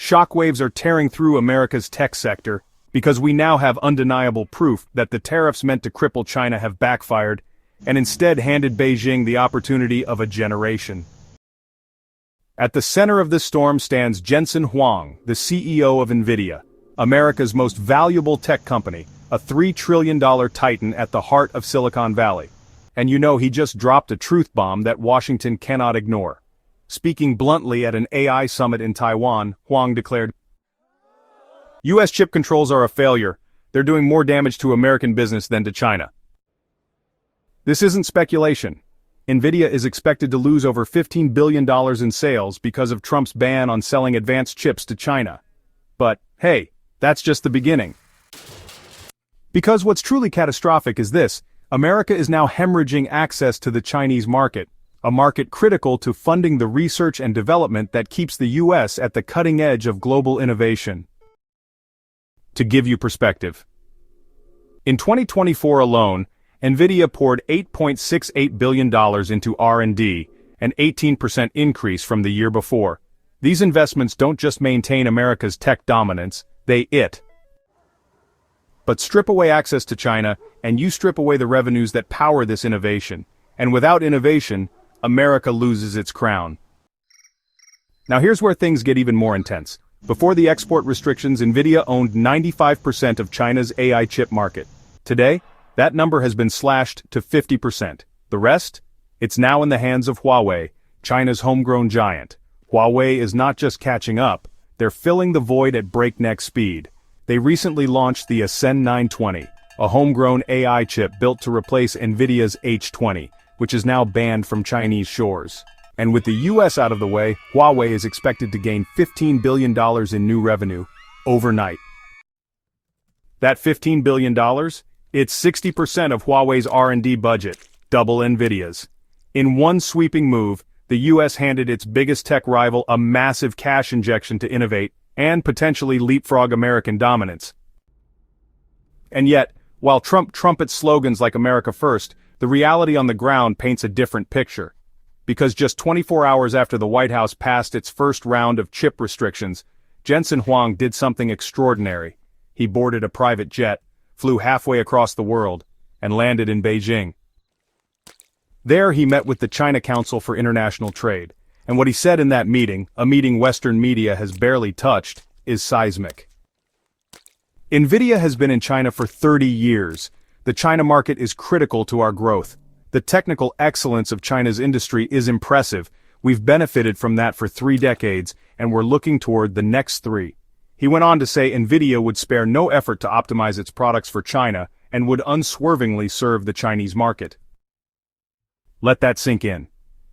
shockwaves are tearing through America's tech sector, because we now have undeniable proof that the tariffs meant to cripple China have backfired, and instead handed Beijing the opportunity of a generation. At the center of this storm stands Jensen Huang, the CEO of Nvidia, America's most valuable tech company, a $3 trillion titan at the heart of Silicon Valley. And you know he just dropped a truth bomb that Washington cannot ignore. Speaking bluntly at an AI summit in Taiwan, Huang declared, "U.S. chip controls are a failure. They're doing more damage to American business than to China." This isn't speculation. Nvidia is expected to lose over $15 billion in sales because of Trump's ban on selling advanced chips to China. But, hey, that's just the beginning. Because what's truly catastrophic is this: America is now hemorrhaging access to the Chinese market, a market critical to funding the research and development that keeps the U.S. at the cutting edge of global innovation. To give you perspective, in 2024 alone, Nvidia poured $8.68 billion into R&D, an 18% increase from the year before. These investments don't just maintain America's tech dominance, they But strip away access to China, and you strip away the revenues that power this innovation. And without innovation, America loses its crown. Now here's where things get even more intense. Before the export restrictions, Nvidia owned 95% of China's AI chip market. Today, that number has been slashed to 50%. The rest? It's now in the hands of Huawei, China's homegrown giant. Huawei is not just catching up, they're filling the void at breakneck speed. They recently launched the Ascend 920, a homegrown AI chip built to replace Nvidia's H20, which is now banned from Chinese shores. And with the US out of the way, Huawei is expected to gain $15 billion in new revenue overnight. That $15 billion? It's 60% of Huawei's R&D budget, double Nvidia's. In one sweeping move, the US handed its biggest tech rival a massive cash injection to innovate and potentially leapfrog American dominance. And yet, while Trump trumpets slogans like America First, the reality on the ground paints a different picture. Because just 24 hours after the White House passed its first round of chip restrictions, Jensen Huang did something extraordinary. He boarded a private jet, flew halfway across the world, and landed in Beijing. There he met with the China Council for International Trade, and what he said in that meeting, a meeting Western media has barely touched, is seismic. Nvidia has been in China for 30 years. The China market is critical to our growth. The technical excellence of China's industry is impressive. We've benefited from that for 3 decades, and we're looking toward the next 3. He went on to say Nvidia would spare no effort to optimize its products for China and would unswervingly serve the Chinese market. Let that sink in.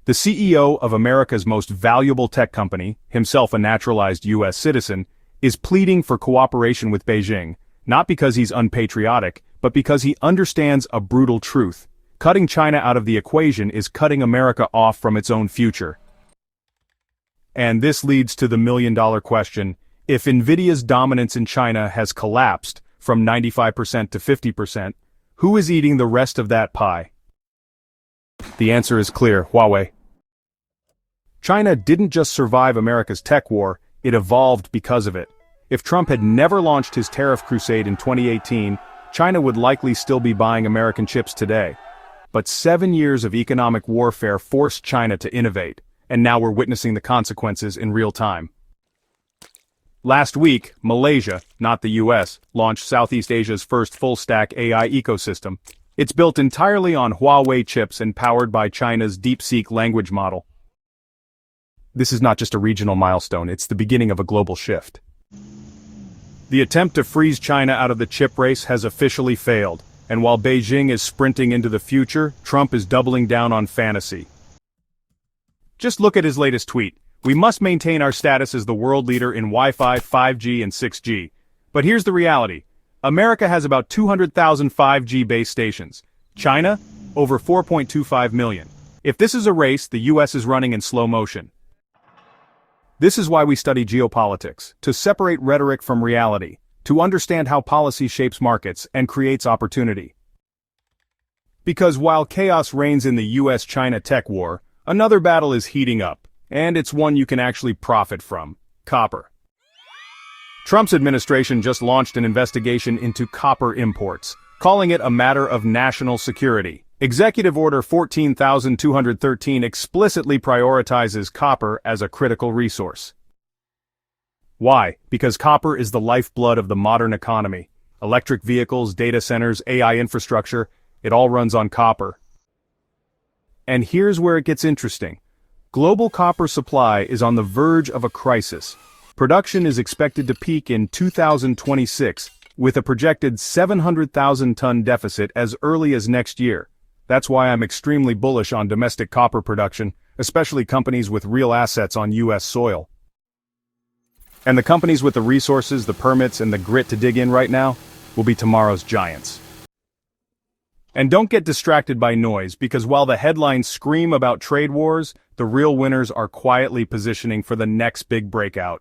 The CEO of America's most valuable tech company, himself a naturalized U.S. citizen, is pleading for cooperation with Beijing, not because he's unpatriotic, but because he understands a brutal truth. Cutting China out of the equation is cutting America off from its own future. And this leads to the million-dollar question: if Nvidia's dominance in China has collapsed from 95% to 50%, who is eating the rest of that pie? The answer is clear: Huawei. China didn't just survive America's tech war, it evolved because of it. If Trump had never launched his tariff crusade in 2018, China would likely still be buying American chips today. But 7 years of economic warfare forced China to innovate, and now we're witnessing the consequences in real time. Last week, Malaysia, not the US, launched Southeast Asia's first full-stack AI ecosystem. It's built entirely on Huawei chips and powered by China's DeepSeek language model. This is not just a regional milestone, it's the beginning of a global shift. The attempt to freeze China out of the chip race has officially failed, and while Beijing is sprinting into the future, Trump is doubling down on fantasy. Just look at his latest tweet: "We must maintain our status as the world leader in Wi-Fi, 5G, and 6G. But here's the reality. America has about 200,000 5G base stations. China, over 4.25 million. If this is a race, the US is running in slow motion." This is why we study geopolitics, to separate rhetoric from reality, to understand how policy shapes markets and creates opportunity. Because while chaos reigns in the US-China tech war, another battle is heating up, and it's one you can actually profit from: copper. Trump's administration just launched an investigation into copper imports, calling it a matter of national security. Executive Order 14,213 explicitly prioritizes copper as a critical resource. Why? Because copper is the lifeblood of the modern economy. Electric vehicles, data centers, AI infrastructure, it all runs on copper. And here's where it gets interesting. Global copper supply is on the verge of a crisis. Production is expected to peak in 2026, with a projected 700,000-ton deficit as early as next year. That's why I'm extremely bullish on domestic copper production, especially companies with real assets on U.S. soil. And the companies with the resources, the permits, and the grit to dig in right now will be tomorrow's giants. And don't get distracted by noise, because while the headlines scream about trade wars, the real winners are quietly positioning for the next big breakout.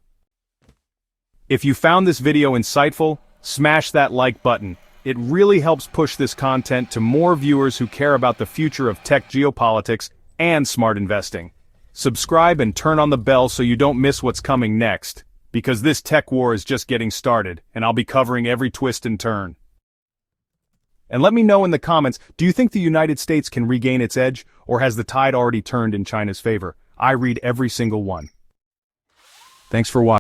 If you found this video insightful, smash that like button. It really helps push this content to more viewers who care about the future of tech geopolitics and smart investing. Subscribe and turn on the bell so you don't miss what's coming next, because this tech war is just getting started, and I'll be covering every twist and turn. And let me know in the comments, do you think the United States can regain its edge, or has the tide already turned in China's favor? I read every single one. Thanks for watching.